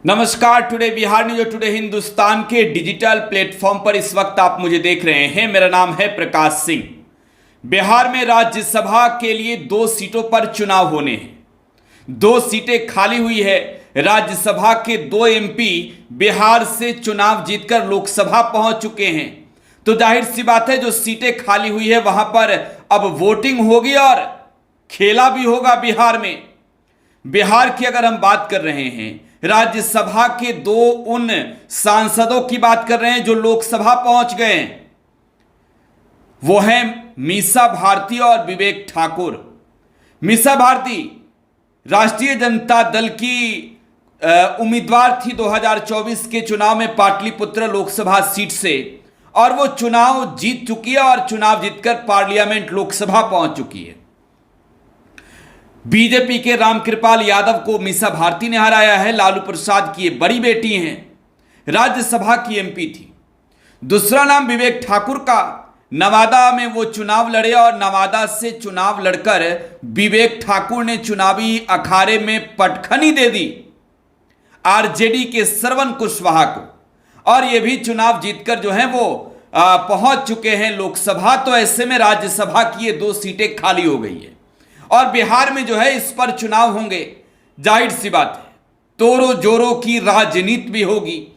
नमस्कार। Today Bihar news और today Hindustan के डिजिटल प्लेटफॉर्म पर इस वक्त आप मुझे देख रहे हैं। मेरा नाम है प्रकाश सिंह। बिहार में राज्यसभा के लिए 2 सीटों पर चुनाव होने हैं। 2 सीटें खाली हुई है। राज्यसभा के 2 एमपी बिहार से चुनाव जीतकर लोकसभा पहुंच चुके हैं। तो जाहिर सी बात है, जो सीटें खाली हुई है वहां पर अब वोटिंग होगी और खेला भी होगा बिहार में। बिहार की अगर हम बात कर रहे हैं, राज्यसभा के 2 उन सांसदों की बात कर रहे हैं जो लोकसभा पहुंच गए हैं। वो हैं मीसा भारती और विवेक ठाकुर। मीसा भारती राष्ट्रीय जनता दल की उम्मीदवार थी 2024 के चुनाव में पाटलिपुत्र लोकसभा सीट से, और वो चुनाव जीत चुकी है और चुनाव जीतकर पार्लियामेंट लोकसभा पहुंच चुकी है। बीजेपी के रामकृपाल यादव को मीसा भारती ने हराया है। लालू प्रसाद की ये बड़ी बेटी हैं, राज्यसभा की एमपी थी। दूसरा नाम विवेक ठाकुर का, नवादा में वो चुनाव लड़े और नवादा से चुनाव लड़कर विवेक ठाकुर ने चुनावी अखाड़े में पटखनी दे दी आरजेडी के श्रवण कुशवाहा को, और ये भी चुनाव जीतकर जो है वो पहुंच चुके हैं लोकसभा। तो ऐसे में राज्यसभा की ये 2 सीटें खाली हो गई है और बिहार में जो है इस पर चुनाव होंगे। जाहिर सी बात है, तोड़ो जोरों की राजनीति भी होगी,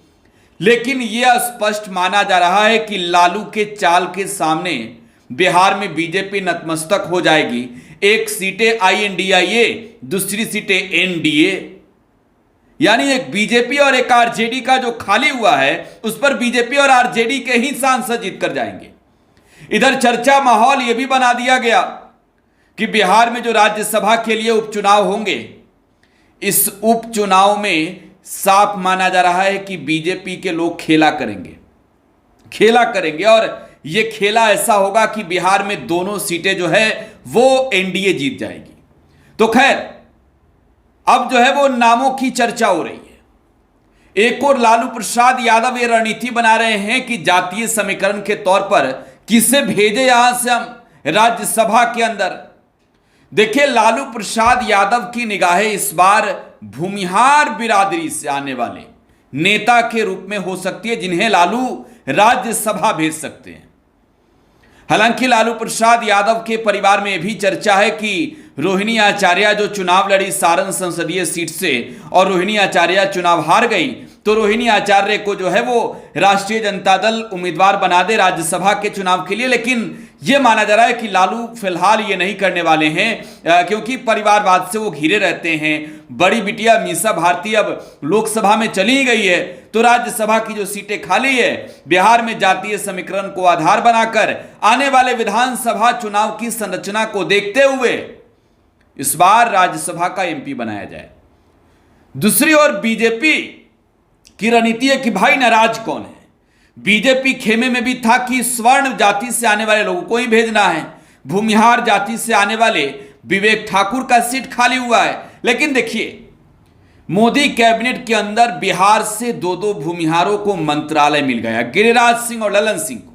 लेकिन यह स्पष्ट माना जा रहा है कि लालू के चाल के सामने बिहार में बीजेपी नतमस्तक हो जाएगी। 1 सीटें INDIA, दूसरी सीटें NDA, यानी एक बीजेपी और एक आरजेडी का जो खाली हुआ है उस पर बीजेपी और आरजेडी के ही सांसद जीत कर जाएंगे। इधर चर्चा माहौल यह भी बना दिया गया कि बिहार में जो राज्यसभा के लिए उपचुनाव होंगे, इस उपचुनाव में साफ माना जा रहा है कि बीजेपी के लोग खेला करेंगे और यह खेला ऐसा होगा कि बिहार में दोनों सीटें जो है वो NDA जीत जाएगी। तो खैर, अब जो है वो नामों की चर्चा हो रही है। एक और लालू प्रसाद यादव ये रणनीति बना रहे हैं कि जातीय समीकरण के तौर पर किसे भेजे यहां से हम राज्यसभा के अंदर। देखिए, लालू प्रसाद यादव की निगाहें इस बार भूमिहार बिरादरी से आने वाले नेता के रूप में हो सकती है, जिन्हें लालू राज्यसभा भेज सकते हैं। हालांकि लालू प्रसाद यादव के परिवार में यह भी चर्चा है कि रोहिणी आचार्य जो चुनाव लड़ी सारण संसदीय सीट से और रोहिणी आचार्य चुनाव हार गई, तो रोहिणी आचार्य को जो है वो राष्ट्रीय जनता दल उम्मीदवार बना दे राज्यसभा के चुनाव के लिए। लेकिन यह माना जा रहा है कि लालू फिलहाल ये नहीं करने वाले हैं, क्योंकि परिवारवाद से वो घिरे रहते हैं। बड़ी बिटिया मीसा भारती अब लोकसभा में चली गई है, तो राज्यसभा की जो सीटें खाली है, बिहार में जातीय समीकरण को आधार बनाकर आने वाले विधानसभा चुनाव की संरचना को देखते हुए इस बार राज्यसभा का एमपी बनाया जाए। दूसरी ओर बीजेपी की रणनीति है कि भाई नाराज कौन है। बीजेपी खेमे में भी था कि स्वर्ण जाति से आने वाले लोगों को ही भेजना है। भूमिहार जाति से आने वाले विवेक ठाकुर का सीट खाली हुआ है, लेकिन देखिए, मोदी कैबिनेट के अंदर बिहार से 2 भूमिहारों को मंत्रालय मिल गया, गिरिराज सिंह और ललन सिंह को।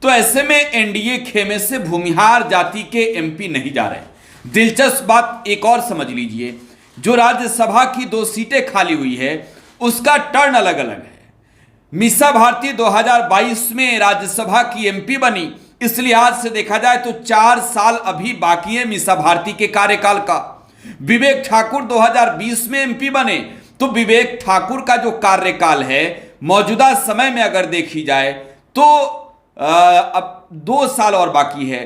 तो ऐसे में NDA खेमे से भूमिहार जाति के MP नहीं जा रहे। दिलचस्प बात एक और समझ लीजिए, जो राज्यसभा की 2 सीटें खाली हुई है उसका टर्न अलग अलग है। मीसा भारती 2022 में राज्यसभा की MP बनी। इस लिहाज से देखा जाए तो 4 साल अभी बाकी है मीसा भारती के कार्यकाल का। विवेक ठाकुर 2020 में MP बने, तो विवेक ठाकुर का जो कार्यकाल है मौजूदा समय में अगर देखी जाए तो अब 2 साल और बाकी है।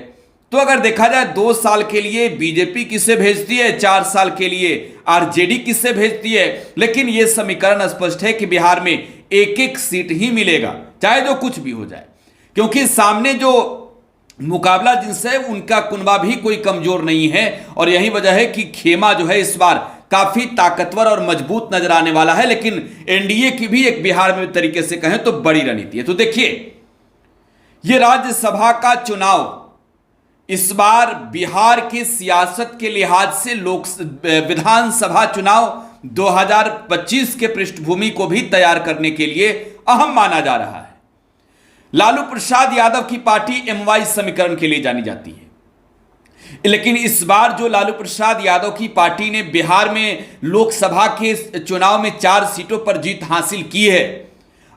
तो अगर देखा जाए 2 साल के लिए बीजेपी किसे भेजती है, 4 साल के लिए आरजेडी किसे भेजती है। लेकिन यह समीकरण स्पष्ट है कि बिहार में 1-1 सीट ही मिलेगा, चाहे जो कुछ भी हो जाए, क्योंकि सामने जो मुकाबला जिनसे उनका कुनबा भी कोई कमजोर नहीं है। और यही वजह है कि खेमा जो है इस बार काफी ताकतवर और मजबूत नजर आने वाला है। लेकिन NDA की भी एक बिहार में तरीके से कहें तो बड़ी रणनीति है। तो देखिए, यह राज्यसभा का चुनाव इस बार बिहार की सियासत के लिहाज से विधानसभा चुनाव 2025 के पृष्ठभूमि को भी तैयार करने के लिए अहम माना जा रहा है। लालू प्रसाद यादव की पार्टी MY समीकरण के लिए जानी जाती है। लेकिन इस बार जो लालू प्रसाद यादव की पार्टी ने बिहार में लोकसभा के चुनाव में 4 सीटों पर जीत हासिल की है,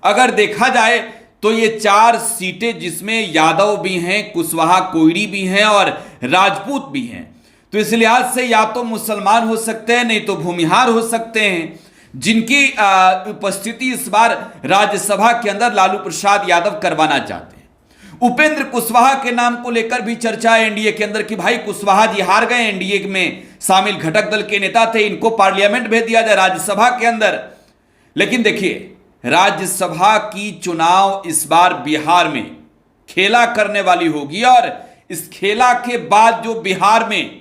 अगर देखा जाए तो ये 4 सीटें जिसमें यादव भी हैं, कुशवाहा कोयरी भी हैं और राजपूत भी हैं, तो इस लिहाज से या तो मुसलमान हो सकते हैं, नहीं तो भूमिहार हो सकते हैं, जिनकी उपस्थिति इस बार राज्यसभा के अंदर लालू प्रसाद यादव करवाना चाहते हैं। उपेंद्र कुशवाहा के नाम को लेकर भी चर्चा है एनडीए के अंदर कि भाई कुशवाहा जी हार गए, एनडीए में शामिल घटक दल के नेता थे, इनको पार्लियामेंट भेज दिया जाए राज्यसभा के अंदर। लेकिन देखिए, राज्यसभा की चुनाव इस बार बिहार में खेला करने वाली होगी और इस खेला के बाद जो बिहार में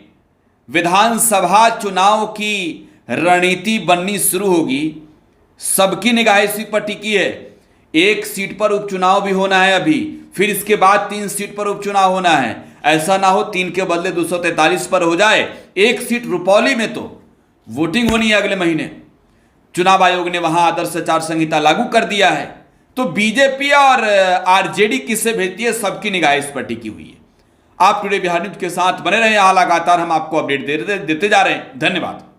विधानसभा चुनाव की रणनीति बननी शुरू होगी, सबकी निगाह इसी पर टिकी है। 1 सीट पर उपचुनाव भी होना है अभी, फिर इसके बाद 3 सीट पर उपचुनाव होना है। ऐसा ना हो 3 के बदले 243 पर हो जाए। 1 सीट रुपौली में तो वोटिंग होनी है अगले महीने, चुनाव आयोग ने वहां आदर्श आचार संहिता लागू कर दिया है। तो बीजेपी और आरजेडी किसे भेजती है, सबकी निगाह इस पर टिकी हुई है। आप टुडे बिहार न्यूज के साथ बने रहे, यहां लगातार हम आपको अपडेट देते जा रहे हैं। धन्यवाद।